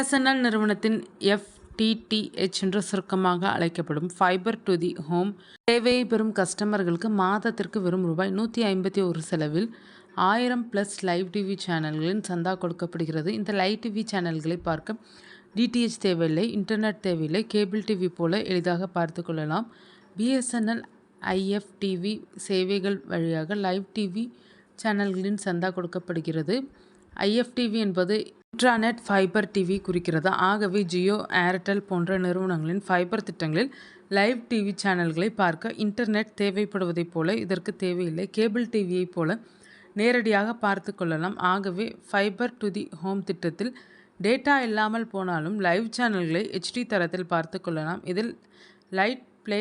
BSNL நிறுவனத்தின் FTTH என்று சுருக்கமாக அழைக்கப்படும் ஃபைபர் டு தி ஹோம் சேவையை பெறும் கஸ்டமர்களுக்கு மாதத்திற்கு வெறும் ரூபாய் 151 செலவில் 1000+ லைவ் டிவி சேனல்களின் சந்தா கொடுக்கப்படுகிறது. இந்த லைவ் டிவி சேனல்களை பார்க்க DTH தேவையில்லை, இன்டர்நெட் தேவையில்லை, கேபிள் டிவி போல எளிதாக பார்த்து கொள்ளலாம். பிஎஸ்என்எல் IFTV சேவைகள் வழியாக லைவ் டிவி சேனல்களின் சந்தா கொடுக்கப்படுகிறது. IFTV என்பது இன்ட்ராநெட் ஃபைபர் டிவி குறிக்கிறது. ஆகவே ஜியோ, ஏர்டெல் போன்ற நிறுவனங்களின் ஃபைபர் திட்டங்களில் லைவ் டிவி சேனல்களை பார்க்க இன்டர்நெட் தேவைப்படுவதைப் போல இதற்கு தேவையில்லை. கேபிள் டிவியைப் போல நேரடியாக பார்த்து கொள்ளலாம். ஆகவே ஃபைபர் டு தி ஹோம் திட்டத்தில் டேட்டா இல்லாமல் போனாலும் லைவ் சேனல்களை HD தரத்தில் பார்த்து கொள்ளலாம். இதில் லைட் ப்ளே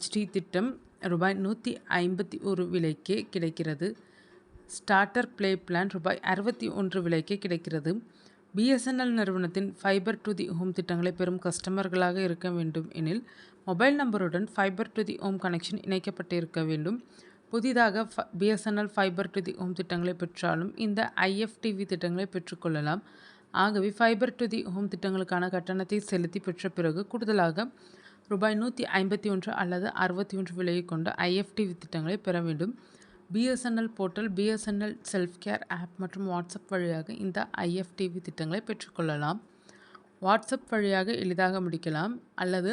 HD திட்டம் ரூபாய் 151 விலைக்கே கிடைக்கிறது. ஸ்டார்டர் ப்ளே பிளான் ரூபாய் 61 விலைக்கே கிடைக்கிறது. பிஎஸ்என்எல் நிறுவனத்தின் ஃபைபர் டு தி ஹோம் திட்டங்களை பெறும் கஸ்டமர்களாக இருக்க வேண்டும் எனில் மொபைல் நம்பருடன் fibre to the home connection இணைக்கப்பட்டிருக்க வேண்டும். புதிதாக BSNL fibre to the home திட்டங்களை பெற்றாலும் இந்த IFTV திட்டங்களை பெற்றுக்கொள்ளலாம். ஆகவே ஃபைபர் டு தி ஹோம் திட்டங்களுக்கான கட்டணத்தை செலுத்தி பெற்ற பிறகு கூடுதலாக ரூபாய் 151 அல்லது 61 விலையை கொண்ட IFTV திட்டங்களை பெற வேண்டும். BSNL portal, BSNL self care app மற்றும் வாட்ஸ்அப் வழியாக இந்த IFTV திட்டங்களை பெற்றுக்கொள்ளலாம். வாட்ஸ்அப் வழியாக எளிதாக முடிக்கலாம் அல்லது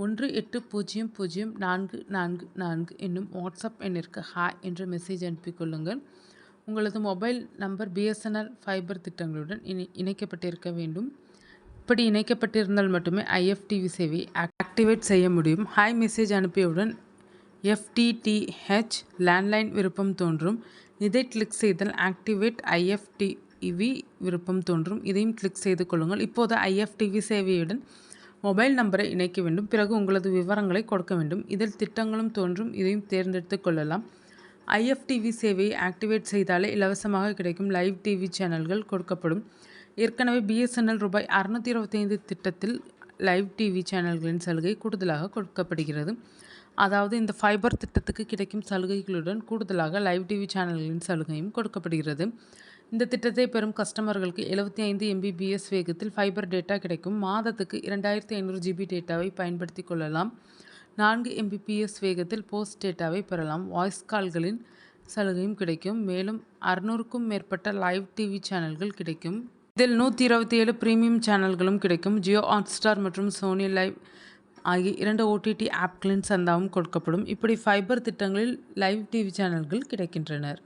18004444 என்னும் வாட்ஸ்அப் எண்ணிற்கு ஹாய் என்ற மெசேஜ் அனுப்பிக்கொள்ளுங்கள். உங்களது மொபைல் நம்பர் பிஎஸ்என்எல் ஃபைபர் திட்டங்களுடன் இணைக்கப்பட்டிருக்க வேண்டும். இப்படி இணைக்கப்பட்டிருந்தால் மட்டுமே IFTV சேவையை ஆக்டிவேட் செய்ய முடியும். ஹாய் மெசேஜ் அனுப்பியவுடன் FTTH லேண்ட்லைன் விருப்பம் தோன்றும். இதை கிளிக் செய்தால் ஆக்டிவேட் IFTV விருப்பம் தோன்றும். இதையும் கிளிக் செய்து கொள்ளுங்கள். இப்போது IFTV சேவையுடன் மொபைல் நம்பரை இணைக்க வேண்டும். பிறகு உங்களது விவரங்களை கொடுக்க வேண்டும். இதில் திட்டங்களும் தோன்றும். இதையும் தேர்ந்தெடுத்து கொள்ளலாம். IFTV சேவையை ஆக்டிவேட் செய்தாலே இலவசமாக கிடைக்கும் லைவ் டிவி சேனல்கள் கொடுக்கப்படும். ஏற்கனவே பிஎஸ்என்எல் ரூபாய் 625 திட்டத்தில் லைவ் டிவி சேனல்களின் சலுகை கூடுதலாக கொடுக்கப்படுகிறது. அதாவது இந்த ஃபைபர் திட்டத்துக்கு கிடைக்கும் சலுகைகளுடன் கூடுதலாக லைவ் டிவி சேனல்களின் சலுகையும் கொடுக்கப்படுகிறது. இந்த திட்டத்தை பெறும் கஸ்டமர்களுக்கு 75 MBPS வேகத்தில் ஃபைபர் டேட்டா கிடைக்கும். மாதத்துக்கு 2500 GB டேட்டாவை பயன்படுத்தி கொள்ளலாம். 4 MBPS வேகத்தில் போஸ்ட் டேட்டாவை பெறலாம். வாய்ஸ் கால்களின் சலுகையும் கிடைக்கும். மேலும் 600க்கும் மேற்பட்ட லைவ் டிவி சேனல்கள் கிடைக்கும். இதில் 127 பிரீமியம் சேனல்களும் கிடைக்கும். ஜியோ ஹாட்ஸ்டார் மற்றும் சோனி லைவ் ஆகிய 2 OTT ஆப்களின் சந்தாவும் கொடுக்கப்படும். இப்படி ஃபைபர் திட்டங்களில் லைவ் டிவி சேனல்கள் கிடைக்கின்றனர்.